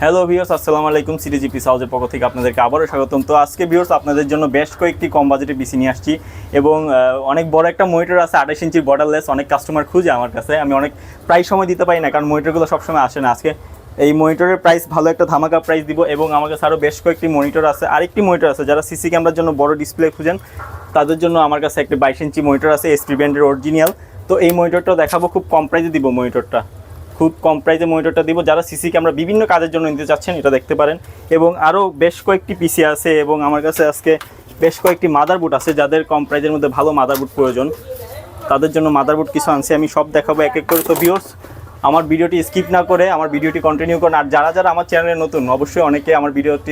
Hello viewers, আসসালামু আলাইকুম। সিটিজিপি হাউসের পক্ষ থেকে আপনাদেরকে আবারও স্বাগতম। তো আজকে ভিউয়ার্স আপনাদের জন্য বেশ কয়েকটি কম বাজেটে পিসি নিয়ে আসছি এবং অনেক বড় একটা মনিটর আছে 28 ইঞ্চির বর্ডারলেস। অনেক কাস্টমার খুঁজে আমার কাছে, আমি অনেক প্রায় সময় দিতে পারি না কারণ মনিটরগুলো সবসময় আসে না। আজকে এই মনিটরের প্রাইস ভালো একটা ধামাকা প্রাইস দিব এবং আমার কাছে আরও বেশ কয়েকটি মনিটর আছে। আরেকটি মনিটর আছে যারা সিসি ক্যামেরার জন্য বড় ডিসপ্লে খুঁজেন তাদের জন্য আমার কাছে একটা 22 ইঞ্চি মনিটর আছে, এসপি ব্র্যান্ডের অরিজিনাল। তো এই মনিটরটা দেখাবো, খুব কম প্রাইসে দিব মনিটরটা, খুব কম প্রাইসে মনিটরটা দিব। যারা সিসি ক্যামেরা বিভিন্ন কাজের জন্য নিতে চাচ্ছেন এটা দেখতে পারেন। এবং আরও বেশ কয়েকটি পিসি আছে এবং আমার কাছে আজকে বেশ কয়েকটি মাদারবোর্ড আছে যাদের কম প্রাইসের মধ্যে ভালো মাদারবোর্ড প্রয়োজন, তাদের জন্য মাদারবোর্ড কিছু আনছি, আমি সব দেখাবো এক এক করে। তো ভিউয়ার্স আমার ভিডিওটি স্কিপ না করে আমার ভিডিওটি কন্টিনিউ করুন। আর যারা যারা আমার চ্যানেলে নতুন, অবশ্যই অনেকে আমার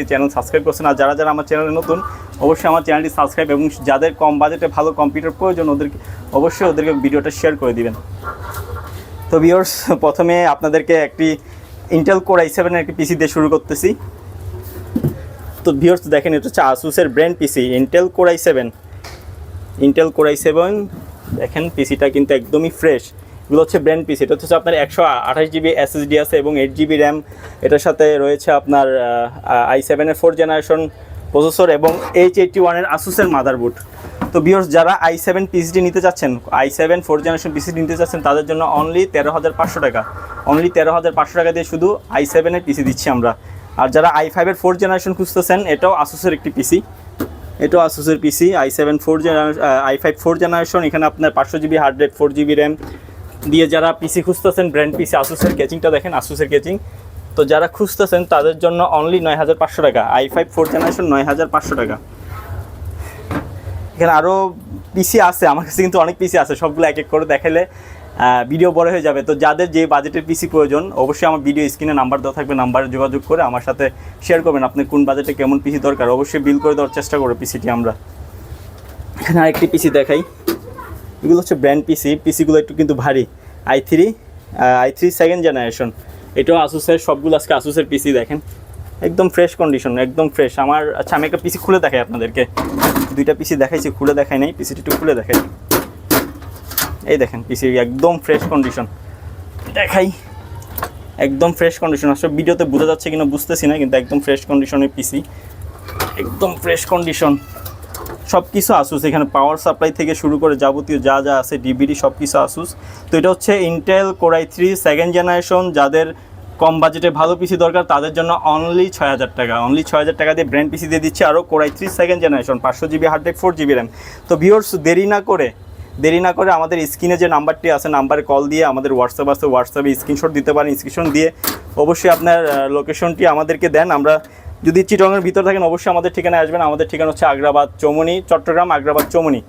চ্যানেল সাবস্ক্রাইব করছেন, আর যারা যারা আমার চ্যানেলে নতুন অবশ্যই আমার চ্যানেলটি সাবস্ক্রাইব, এবং যাদের কম বাজেটে ভালো কম্পিউটার প্রয়োজন ওদেরকে ভিডিওটা শেয়ার করে দিবেন। তো ভিউয়ার্স প্রথমে আপনাদেরকে একটি ইন্টেল কোর i7 এর একটি পিসি দিয়ে শুরু করতেছি। তো ভিউয়ার্স দেখেন, এটা হচ্ছে আসুসের brand PC Intel Core i7 দেখেন পিসিটা কিন্তু একদমই ফ্রেশ। এগুলো হচ্ছে ব্র্যান্ড পিসি। এটা হচ্ছে আপনার 128 জিবি SSD আছে এবং 8 জিবি র্যাম। এটার সাথে রয়েছে আপনার i7 এর 4th জেনারেশন প্রসেসর এবং H81 এর আসুসের মাদারবোর্ড। তো ভিউয়ার্স যারা i7 পিসিটি নিতে চাচ্ছেন, i7 4th জেনারেশন পিসিটি নিতে চাচ্ছেন তাদের জন্য অনলি 13,500 টাকা, অনলি 13,500 টাকা দিয়ে শুধু i7 এর পিসি দিচ্ছি আমরা। আর যারা i5 এর 4th জেনারেশন খুঁজতেছেন, এটাও আসুসের একটি পিসি, এটাও আসুসের পিসি i5 4th জেনারেশন। এখানে আপনার 500 GB hard rate, 4 GB RAM দিয়ে যারা পিসি খুঁজতেছেন ব্র্যান্ড পিসি, আসুসের কেচিংটা দেখেন, আসুসের কেচিং। তো যারা খুঁজতেছেন তাদের জন্য অনলি 9,500 টাকা, i5 4th জেনারেশন 9,500 টাকা। এখানে আরও পিসি আছে আমার কাছে, কিন্তু অনেক পিসি আছে, সবগুলো এক এক করে দেখালে ভিডিও বড় হয়ে যাবে। তো যাদের যে বাজেটের পিসি প্রয়োজন অবশ্যই আমার ভিডিও স্ক্রিনে নাম্বার দেওয়া থাকবে, নাম্বারে যোগাযোগ করে আমার সাথে শেয়ার করবেন আপনি কোন বাজেটে কেমন পিসি দরকার, অবশ্যই বিল করে দেওয়ার চেষ্টা করবো পিসিটি আমরা। এখানে আরেকটি পিসি দেখাই, এগুলো হচ্ছে ব্র্যান্ড পিসিগুলো একটু কিন্তু ভারী, i3 2nd জেনারেশন। এটাও আসুসের, সবগুলো আজকে আসুসের পিসি দেখেন, একদম ফ্রেশ কন্ডিশন, একদম ফ্রেশ। আচ্ছা আমি একটা পিসি খুলে দেখাই আপনাদেরকে, দুইটা পিসি দেখাইছি, খুলে দেখাই নাই, পিসিটি একটু খুলে দেখাই। এই দেখেন পিসি একদম ফ্রেশ কন্ডিশন, দেখাই একদম ফ্রেশ কন্ডিশন। আসলে ভিডিওতে বোঝা যাচ্ছে কিনা বুঝতেছি না, কিন্তু একদম ফ্রেশ কন্ডিশনের পিসি, একদম ফ্রেশ কন্ডিশন। সব কিছু আসুস, এখানে পাওয়ার সাপ্লাই থেকে শুরু করে যাবতীয় যা যা আছে ডিভিডি সব কিছু আসুস। তো এটা হচ্ছে Intel core i3 2nd generation. যাদের কম বাজেটে ভালো পিসি দরকার তাদের জন্য অনলি 6,000 টাকা, অনলি 6,000 টাকা দিয়ে ব্র্যান্ড পিসি দিয়ে দিচ্ছে। আরও core i3 2nd generation, 500 GB hard rate, 4 GB RAM. তো ভিউয়ার্স দেরি না করে আমাদের স্ক্রিনে যে নাম্বারটি আছে নাম্বারে কল দিয়ে, আমাদের হোয়াটসঅ্যাপ আছে, হোয়াটসঅ্যাপে স্ক্রিনশট দিতে পারেন। স্ক্রিনশট দিয়ে অবশ্যই আপনার লোকেশনটি আমাদেরকে দেন। আমরা যদি চিটংয়ের ভিতর থাকেন অবশ্যই আমাদের ঠিকানায় আসবেন। আমাদের ঠিকানা হচ্ছে আগ্রাবাদ চৌমনি, চট্টগ্রাম আগ্রাবাদ চৌমনি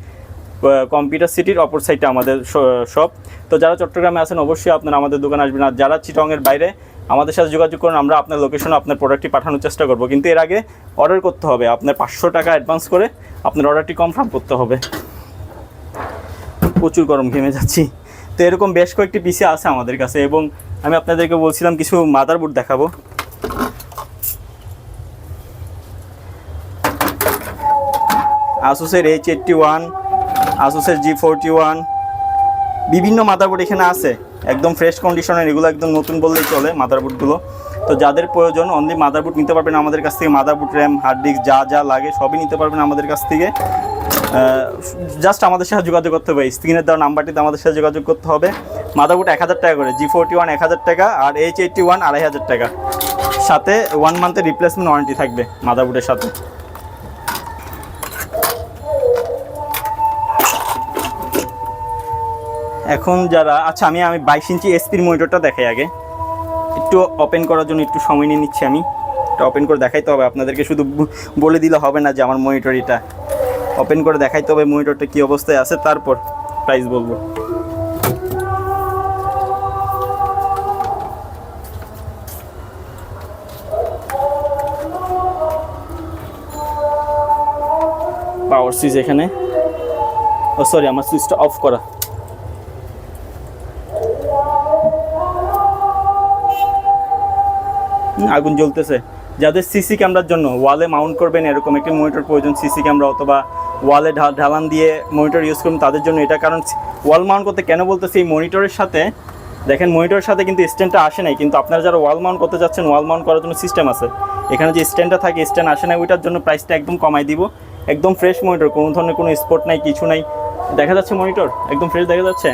কম্পিউটার সিটির অপর সাইডে আমাদের শপ। তো যারা চট্টগ্রামে আছেন অবশ্যই আপনারা আমাদের দোকানে আসবেন। আর যারা চিটংয়ের বাইরে আমাদের সাথে যোগাযোগ করুন, আমরা আপনার লোকেশনে আপনার প্রোডাক্টটি পাঠানোর চেষ্টা করব। কিন্তু এর আগে অর্ডার করতে হবে, আপনার 500 টাকা অ্যাডভান্স করে আপনার অর্ডারটি কনফার্ম করতে হবে। প্রচুর গরম, ঘেমে যাচ্ছি। তো এরকম বেশ কয়েকটি পিসি আছে আমাদের কাছে এবং আমি আপনাদেরকে বলছিলাম কিছু মাদারবোর্ড দেখাবো। আসুসের H81, আসুসের G41, বিভিন্ন মাদারবোর্ড এখানে আছে, একদম ফ্রেশ কন্ডিশনের। এগুলো একদম নতুন বললেই চলে মাদারবোর্ডগুলো। তো যাদের প্রয়োজন অনলি মাদারবোর্ড নিতে পারবেন আমাদের কাছ থেকে। মাদারবোর্ড, র্যাম, হার্ড ডিস্ক যা যা লাগে সবই নিতে পারবেন আমাদের কাছ থেকে। জাস্ট আমাদের সাথে যোগাযোগ করতে হবে, স্ক্রিনের দেওয়া নাম্বারটিতে আমাদের সাথে যোগাযোগ করতে হবে। মাদারবোর্ড 1,000 টাকা করে, G41 1,000 টাকা আর H81 2,500 টাকা, সাথে 1 মান্থের রিপ্লেসমেন্ট ওয়ারেন্টি থাকবে মাদারবোর্ডের সাথে। এখন যারা আচ্ছা আমি 22 ইঞ্চি এসপির মনিটরটা দেখাই আগে, একটু ওপেন করার জন্য একটু সময় নিয়ে নিচ্ছি। আমি এটা ওপেন করে দেখাইতে হবে আপনাদেরকে, শুধু বলে দিলে হবে না যে আমার মনিটর এটা। ওপেন করে দেখাইতে হবে মনিটরটা কী অবস্থায় আছে, তারপর প্রাইস বলবো। পাওয়ার সুইচ এখানে, ও সরি আমার সুইচটা অফ করা। আগুন জ্বলতেছে। যাদের সিসি ক্যামেরার জন্য ওয়ালে মাউন্ট করবেন এরকম একটি মনিটর প্রয়োজন, সিসি ক্যামেরা অথবা ওয়ালে ঢালান দিয়ে মনিটর ইউজ করবেন তাদের জন্য এটা। কারণ ওয়াল মাউন্ট করতে কেন বলতেছি, এই মনিটরের সাথে দেখেন মনিটরের সাথে কিন্তু স্ট্যান্ডটা আসে নাই, কিন্তু আপনারা যারা ওয়াল মাউন্ট করতে যাচ্ছেন ওয়াল মাউন্ট করার জন্য সিস্টেম আছে। এখানে যে স্ট্যান্ডটা থাকে স্ট্যান্ড আসে না, ওইটার জন্য প্রাইসটা একদম কমাই দিব। একদম ফ্রেশ মনিটর, কোনো ধরনের কোনো স্পট নাই, কিছু নাই। দেখা যাচ্ছে মনিটর একদম ফ্রেশ দেখা যাচ্ছে।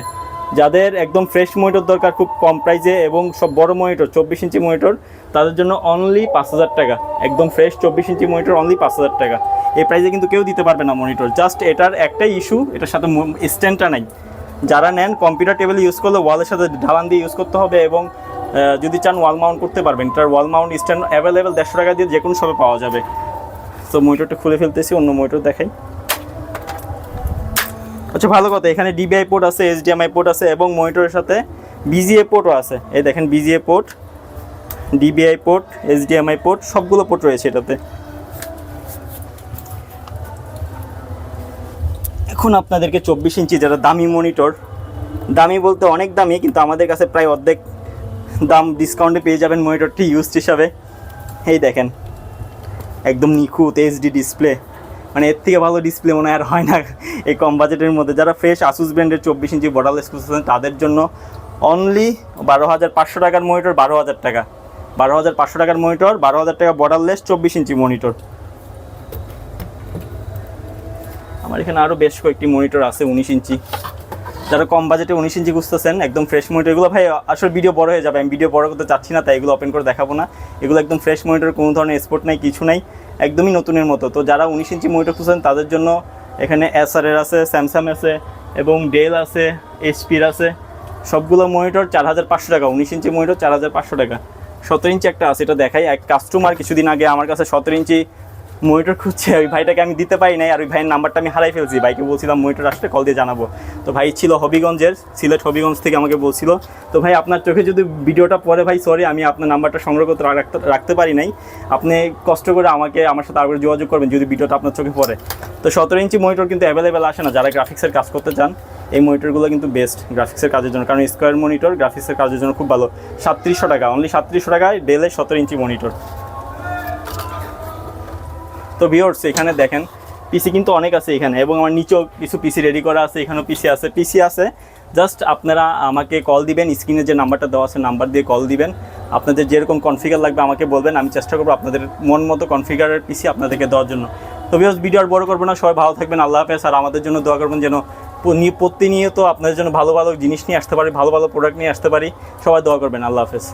যাদের একদম ফ্রেশ মনিটর দরকার খুব কম প্রাইসে এবং সব বড় মনিটর 24 ইঞ্চি মনিটর, তাদের জন্য অনলি 5000 টাকা। একদম ফ্রেশ 24 ইঞ্চি মনিটর অনলি 5000 টাকা। এই প্রাইসে কিন্তু কেউ দিতে পারবে না মনিটর। জাস্ট এটার একটাই ইস্যু, এটার সাথে স্ট্যান্ডটা নাই। যারা নেন কম্পিউটার টেবিল ইউজ করলে ওয়ালের সাথে ঢালান দিয়ে ইউজ করতে হবে, এবং যদি চান ওয়াল মাউন্ট করতে পারবেন। এটার ওয়াল মাউন্ট স্ট্যান্ড অ্যাভেলেবেল 150 টাকা দিয়ে যে কোনো শপে পাওয়া যাবে। তো মনিটরটা খুলে ফেলতেছি, অন্য মনিটর দেখাই। আচ্ছা ভালো কথা, এখানে ডিবিআই পোর্ট আছে, এইচডিএমআই পোর্ট আছে এবং মনিটরের সাথে বিজিএ পোর্টও আছে। এই দেখেন VGA port, DBI port, HDMI port সবগুলো পোর্ট রয়েছে এটাতে। এখন আপনাদেরকে 24 ইঞ্চি যারা দামি মনিটর, দামি বলতে অনেক দামি, কিন্তু আমাদের কাছে প্রায় অর্ধেক দাম ডিসকাউন্টে পেয়ে যাবেন মনিটরটি ইউজড হিসাবে। এই দেখেন একদম নিখুঁত এইচডি ডিসপ্লে, মানে এর থেকে ভালো ডিসপ্লে মনে আর হয় না এই কম বাজেটের মধ্যে। যারা ফ্রেশ আসুস ব্র্যান্ডের 24 ইঞ্চি বর্ডারলেস খুঁজছেন তাদের জন্য অনলি 12,500 টাকার মনিটর, 12,000 টাকা, 12,500 টাকার মনিটর, 12,000 টাকা বর্ডারলেস 24 ইঞ্চি মনিটর। আমার এখানে আরও বেশ কয়েকটি মনিটর আছে 19 ইঞ্চি। যারা কম বাজেটে 19 ইঞ্চি খুঁজতেছেন একদম ফ্রেশ মনিটর, এগুলো ভাই আসলে ভিডিও বড় হয়ে যাবে, আমি ভিডিও বড় করতে চাচ্ছি না, তাই এগুলো ওপেন করে দেখাবো না। এগুলো একদম ফ্রেশ মনিটর, কোনো ধরনের স্পট নাই, কিছু নাই, একদমই নতুনের মতো। তো যারা 19 ইঞ্চি মনিটর খুঁজছেন তাদের জন্য এখানে এসারের আছে, স্যামসাং আছে এবং ডেল আছে, এইচপির আছে। সবগুলো মনিটর 4,500 টাকা। 19 ইঞ্চি মনিটর 4,500 টাকা। 17 ইঞ্চি একটা আছে, এটা দেখাই। এক কাস্টমার কিছুদিন আগে আমার কাছে 17 ইঞ্চি মনিটর খুঁজছে, ওই ভাইটাকে আমি দিতে পারি নাই, আর ওই ভাইয়ের নাম্বারটা আমি হারাই ফেলছি। ভাইকে বলছিলাম মনিটর আসলে কল দিয়ে জানাবো। তো ভাই ছিল হবিগঞ্জের, সিলেট হবিগঞ্জ থেকে আমাকে বলছিল। তো ভাই আপনার চোখে যদি ভিডিওটা পরে, ভাই সরি আমি আপনার নাম্বারটা সংগ্রহ করতে রাখতে পারি নাই। আপনি কষ্ট করে আমার সাথে আবার যোগাযোগ করবেন যদি ভিডিওটা আপনার চোখে পড়ে। তো 17 ইঞ্চি মনিটর কিন্তু অ্যাভেলেবেল আসে না। যারা গ্রাফিক্সের কাজ করতে চান এই মনিটরগুলো কিন্তু বেস্ট গ্রাফিক্সের কাজের জন্য, কারণ স্কোয়ার মনিটর গ্রাফিক্সের কাজের জন্য খুব ভালো। 3700 টাকা, অনলি 3700 টাকায় ডেলের 17 ইঞ্চি মনিটর। তো ভিউয়ার্স এখানে দেখেন পিসি কিন্তু অনেক আছে এখানে, এবং আমার নিচেও কিছু পিসি রেডি করা আছে, এখানেও পিসি আছে। জাস্ট আপনারা আমাকে কল দিবেন, স্ক্রিনে যে নাম্বারটা দেওয়া আছে নাম্বার দিয়ে কল দিবেন। আপনাদের যেরকম কনফিগার লাগবে আমাকে বলবেন, আমি চেষ্টা করবো আপনাদের মন মতো কনফিগারের পিসি আপনাদেরকে দেওয়ার জন্য। তো ভিউয়ার্স ভিডিও আর বড় করবো না, সবাই ভালো থাকবেন, আল্লাহ হাফেজ। আর আমাদের জন্য দোয়া করবেন যেন প্রতিনিয়ত আপনাদের জন্য ভালো ভালো জিনিস নিয়ে আসতে পারি, ভালো ভালো প্রোডাক্ট নিয়ে আসতে পারি। সবাই দোয়া করবেন, আল্লাহ হাফেজ।